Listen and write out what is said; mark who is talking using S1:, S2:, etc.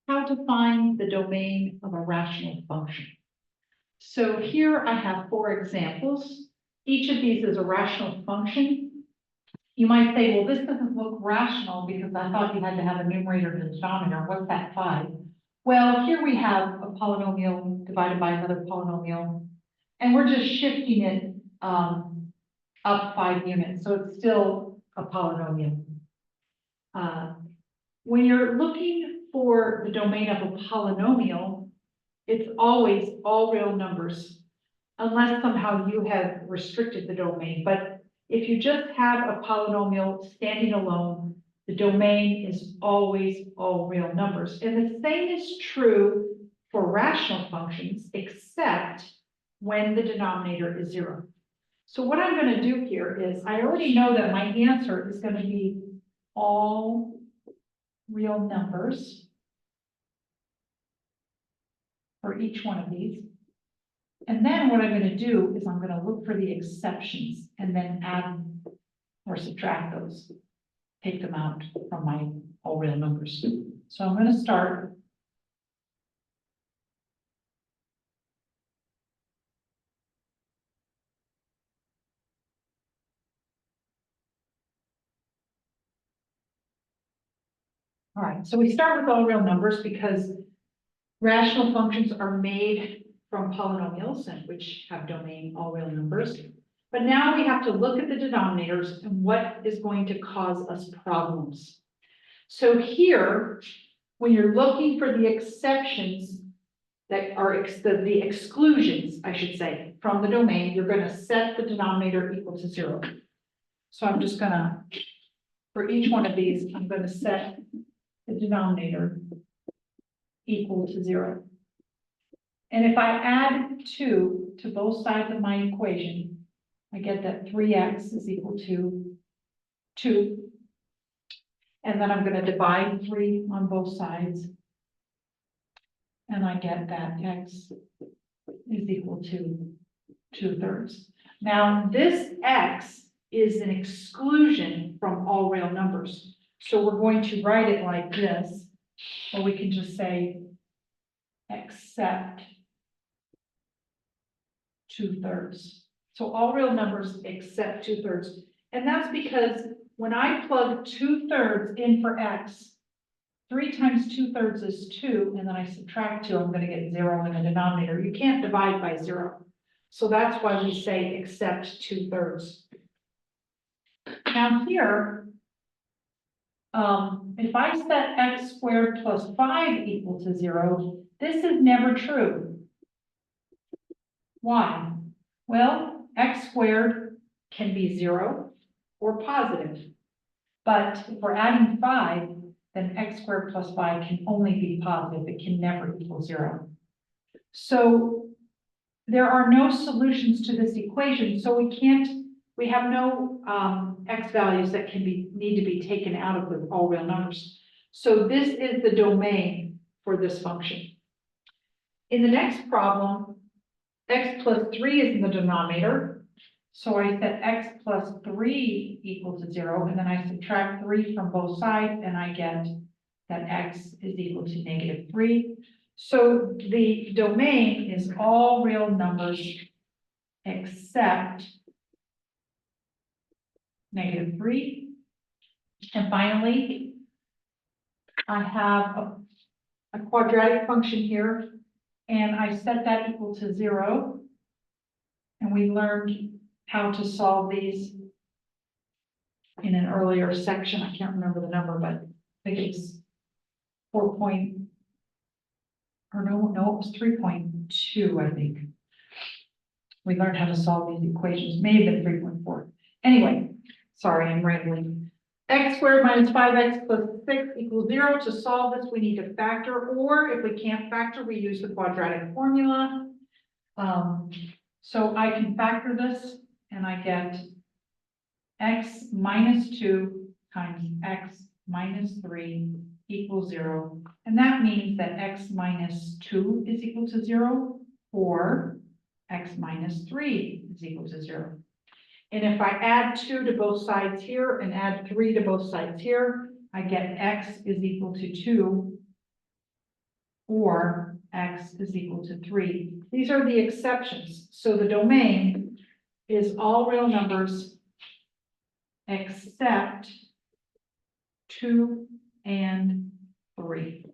S1: how to find the domain of a rational function. So here I have 4 examples. Each of these is a rational function. You might say, well, this doesn't look rational because I thought you had to have a numerator and a denominator. What's that 5? Well, here we have a polynomial divided by another polynomial, and we're just shifting it up 5 units, so it's still a polynomial. When you're looking for the domain of a polynomial, it's always all real numbers, unless somehow you have restricted the domain. But if you just have a polynomial standing alone, the domain is always all real numbers. And the same is true for rational functions, except when the denominator is 0. So what I'm going to do here is, I already know that my answer is going to be all real numbers for each one of these. And then what I'm going to do is I'm going to look for the exceptions and then add or subtract those, take them out from my all real numbers. So I'm going to start . All right, so we start with all real numbers because rational functions are made from polynomials, and which have domain all real numbers. But now we have to look at the denominators and what is going to cause us problems. So here, when you're looking for the exceptions that are the exclusions, I should say, from the domain, you're going to set the denominator equal to 0. So I'm just going to, for each one of these, I'm going to set the denominator equal to 0. And if I add 2 to both sides of my equation, I get that 3x is equal to 2. And then I'm going to divide 3 on both sides. And I get that x is equal to 2/3. Now, this x is an exclusion from all real numbers. So we're going to write it like this, or we can just say except 2/3. So all real numbers except 2/3. And that's because when I plug 2/3 in for x, 3 times 2/3 is 2, and then I subtract 2, I'm going to get 0 in the denominator. You can't divide by 0. So that's why we say except 2/3. Now here, if I set x squared plus 5 equal to 0, this is never true. Why? Well, x squared can be 0 or positive. But if we're adding 5, then x squared plus 5 can only be positive. It can never equal 0. So there are no solutions to this equation. So we have no x values that need to be taken out of the all real numbers. So this is the domain for this function. In the next problem, x plus 3 is in the denominator. So I set x plus 3 equal to 0, and then I subtract 3 from both sides, and I get that x is equal to -3. So the domain is all real numbers except -3. And finally, I have a quadratic function here, and I set that equal to 0. And we learned how to solve these in an earlier section. I can't remember the number, but I think it's 3.2, I think. We learned how to solve these equations, may have been 3.4. Anyway, sorry, I'm rambling. X squared minus 5x plus 6 equals 0. To solve this, we need to factor, or if we can't factor, we use the quadratic formula. So I can factor this, and I get x minus 2 times x minus 3 equals 0. And that means that x minus 2 is equal to 0, or x minus 3 is equal to 0. And if I add 2 to both sides here and add 3 to both sides here, I get x is equal to 2, or x is equal to 3. These are the exceptions. So the domain is all real numbers except 2 and 3.